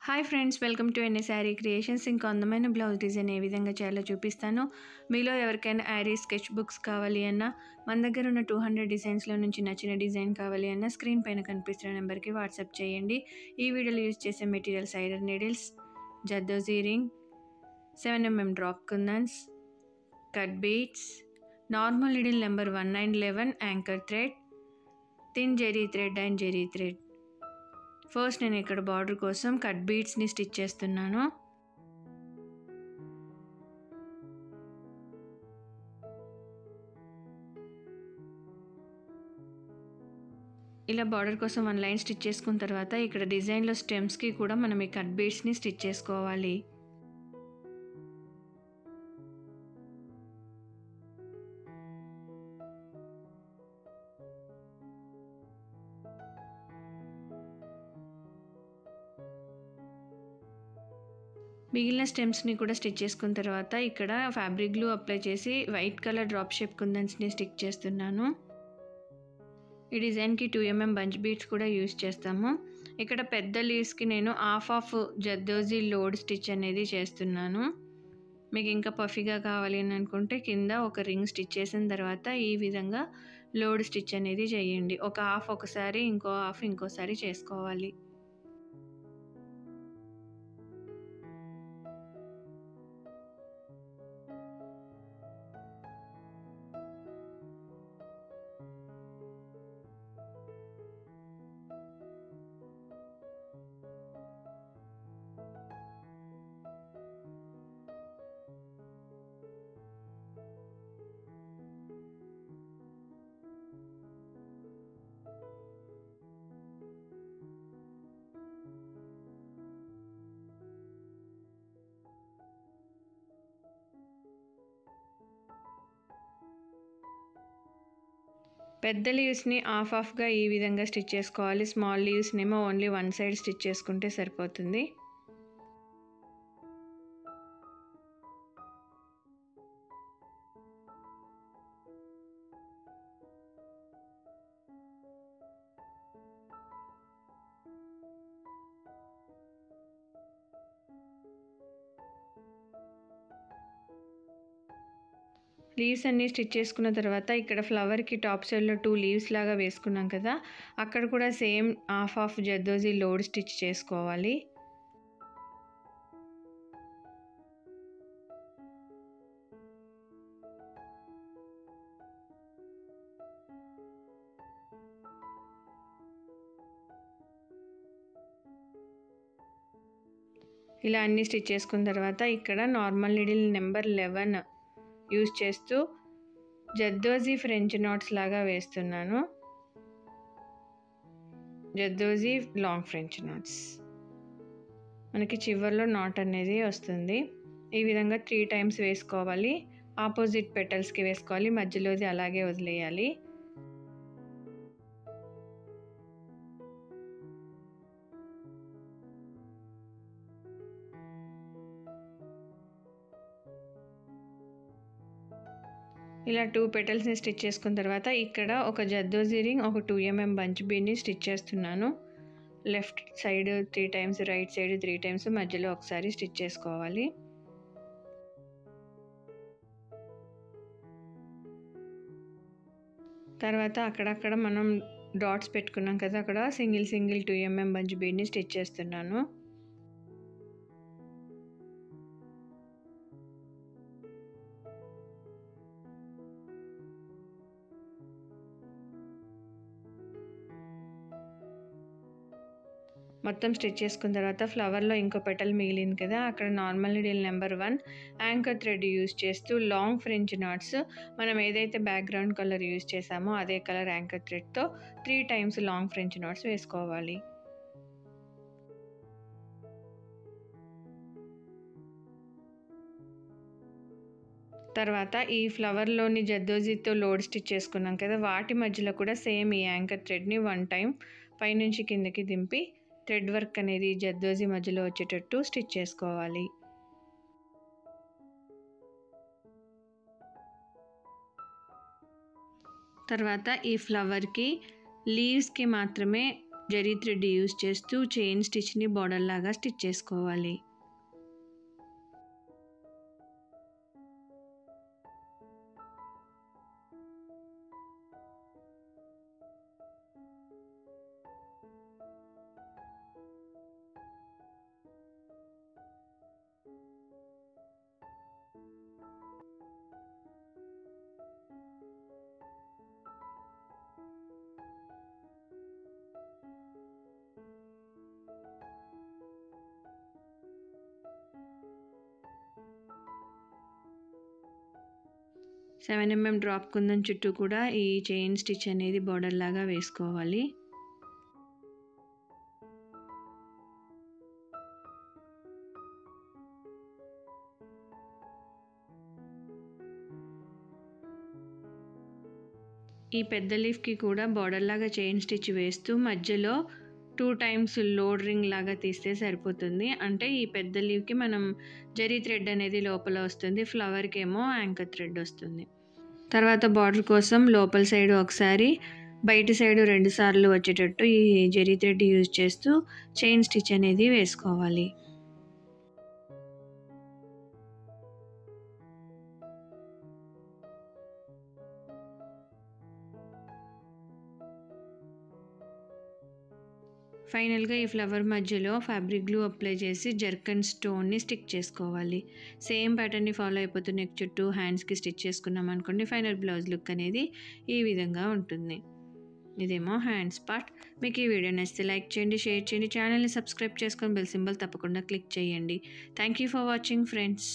Hi friends, welcome to ఎన్ఏ sari creations. ఇంకా అందమైన blouse design ఏ విధంగా చేయాలో చూపిస్తాను. మీలో ఎవరికైనా యారీ స్కెచ్ బుక్స్ కావాలి అన్నా, మన దగ్గర ఉన్న 200 డిజైన్స్లో నుంచి నచ్చిన డిజైన్ కావాలి అన్నా స్క్రీన్ పైన కనిపిస్తున్న నెంబర్కి వాట్సాప్ చేయండి. ఈ వీడియోలో యూజ్ చేసే materials iron needles, zardozi ring, 7mm drop కుందన్స్, cut beads, normal needle number 1911, anchor thread, thin zari thread and zari thread. First నేను ఇక్కడ బార్డర్ కోసం కట్ బీడ్స్ని స్టిచ్ చేస్తున్నాను. ఇలా బార్డర్ కోసం 1 లైన్ స్టిచ్ చేసుకున్న తర్వాత ఇక్కడ డిజైన్లో స్టెమ్స్కి కూడా మనం ఈ కట్ బీడ్స్ని స్టిచ్ చేసుకోవాలి. మిగిలిన స్టెమ్స్ని కూడా స్టిచ్ చేసుకున్న తర్వాత ఇక్కడ ఫ్యాబ్రిక్ గ్లూ అప్లై చేసి వైట్ కలర్ డ్రాప్ షేప్ కుందన్స్ని స్టిక్ చేస్తున్నాను. ఈ డిజైన్కి 2mm బంచ్ బీట్స్ కూడా యూజ్ చేస్తాము. ఇక్కడ పెద్ద లీవ్స్కి నేను హాఫ్ జర్దోజీ లోడ్ స్టిచ్ అనేది చేస్తున్నాను. మీకు ఇంకా పఫీగా కావాలి అని అనుకుంటే కింద ఒక రింగ్ స్టిచ్ చేసిన తర్వాత ఈ విధంగా లోడ్ స్టిచ్ అనేది చేయండి. ఒక హాఫ్ ఒకసారి, ఇంకో హాఫ్ ఇంకోసారి చేసుకోవాలి. పెద్ద లీవ్స్ని హాఫ్గా ఈ విధంగా స్టిచ్ చేసుకోవాలి. స్మాల్ లీవ్స్నేమో ఓన్లీ 1 సైడ్ స్టిచ్ చేసుకుంటే సరిపోతుంది. లీవ్స్ అన్నీ స్టిచ్ చేసుకున్న తర్వాత ఇక్కడ ఫ్లవర్కి టాప్ సైడ్లో 2 లీవ్స్ లాగా వేసుకున్నాం కదా, అక్కడ కూడా same half zardozi load stitch చేసుకోవాలి. ఇలా అన్నీ స్టిచ్ చేసుకున్న తర్వాత ఇక్కడ నార్మల్ నీడిల్ నెంబర్ 11 యూజ్ చేస్తూ జర్దోజీ ఫ్రెంచ్ నాట్స్ లాగా వేస్తున్నాను. జర్దోజీ లాంగ్ ఫ్రెంచ్ నాట్స్ మనకి చివర్లో నాట్ అనేది వస్తుంది. ఈ విధంగా 3 టైమ్స్ వేసుకోవాలి. ఆపోజిట్ పెటల్స్కి వేసుకోవాలి, మధ్యలోది అలాగే వదిలేయాలి. ఇలా 2 పెటల్స్ని స్టిచ్ చేసుకున్న తర్వాత ఇక్కడ ఒక జర్దోజీ రింగ్, ఒక 2mm బంచ్ బీడ్ని స్టిచ్ చేస్తున్నాను. Left side 3 times, right side 3 times, మధ్యలో ఒకసారి స్టిచ్ చేసుకోవాలి. తర్వాత అక్కడక్కడ మనం డాట్స్ పెట్టుకున్నాం కదా, అక్కడ సింగిల్ 2mm బంచ్ బీడ్ని స్టిచ్ చేస్తున్నాను. మొత్తం స్టిచ్ చేసుకున్న తర్వాత ఫ్లవర్లో ఇంకో పెటల్ మిగిలింది కదా, అక్కడ normal needle number 1 anchor thread use చేస్తూ లాంగ్ ఫ్రెంచ్ నాట్స్, మనం ఏదైతే బ్యాక్గ్రౌండ్ కలర్ యూజ్ చేసామో అదే కలర్ యాంకర్ థ్రెడ్తో 3 టైమ్స్ లాంగ్ ఫ్రెంచ్ నాట్స్ వేసుకోవాలి. తర్వాత ఈ ఫ్లవర్లోని జర్దోజీతో లోడ్ స్టిచ్ చేసుకున్నాం కదా, వాటి మధ్యలో కూడా సేమ్ ఈ యాంకర్ థ్రెడ్ని 1 టైం పైనుంచి కిందకి దింపి థ్రెడ్ వర్క్ అనేది జర్దోజీ మధ్యలో వచ్చేటట్టు స్టిచ్ చేసుకోవాలి. తర్వాత ఈ ఫ్లవర్కి లీవ్స్కి మాత్రమే జరీ థ్రెడ్ యూజ్ చేస్తూ చైన్ స్టిచ్ని బార్డర్ లాగా స్టిచ్ చేసుకోవాలి. సెవెన్ mm డ్రాప్ కుందన్ చుట్టూ కూడా ఈ చైన్ స్టిచ్ అనేది బార్డర్ లాగా వేసుకోవాలి. ఈ పెద్ద లీఫ్కి కూడా బార్డర్ లాగా చైన్ స్టిచ్ వేస్తూ మధ్యలో 2 times లోడ్ రింగ్ లాగా తీస్తే సరిపోతుంది. అంటే ఈ పెద్ద లీవ్కి మనం జరీ థ్రెడ్ అనేది లోపల వస్తుంది, ఫ్లవర్కి ఏమో యాంకర్ థ్రెడ్ వస్తుంది. తర్వాత బార్డర్ కోసం లోపల సైడ్ ఒకసారి బయట సైడ్ 2 సార్లు వచ్చేటట్టు ఈ జరీ థ్రెడ్ యూజ్ చేస్తూ చైన్ స్టిచ్ అనేది వేసుకోవాలి. ఫైనల్గా ఈ ఫ్లవర్ మధ్యలో ఫ్యాబ్రిక్ గ్లూ అప్లై చేసి జర్కన్ స్టోన్ని స్టిక్ చేసుకోవాలి. సేమ్ ప్యాటర్న్ని ఫాలో అయిపోతూ నెక్ చుట్టూ హ్యాండ్స్కి స్టిచ్ చేసుకున్నాం అనుకోండి, ఫైనల్ బ్లౌజ్ లుక్ అనేది ఈ విధంగా ఉంటుంది. ఇదేమో హ్యాండ్స్ పార్ట్. మీకు ఈ వీడియో నచ్చితే లైక్ చేయండి, షేర్ చేయండి, ఛానల్ని సబ్స్క్రైబ్ చేసుకొని బెల్ సింబల్ తప్పకుండా క్లిక్ చేయండి. Thank you for watching friends.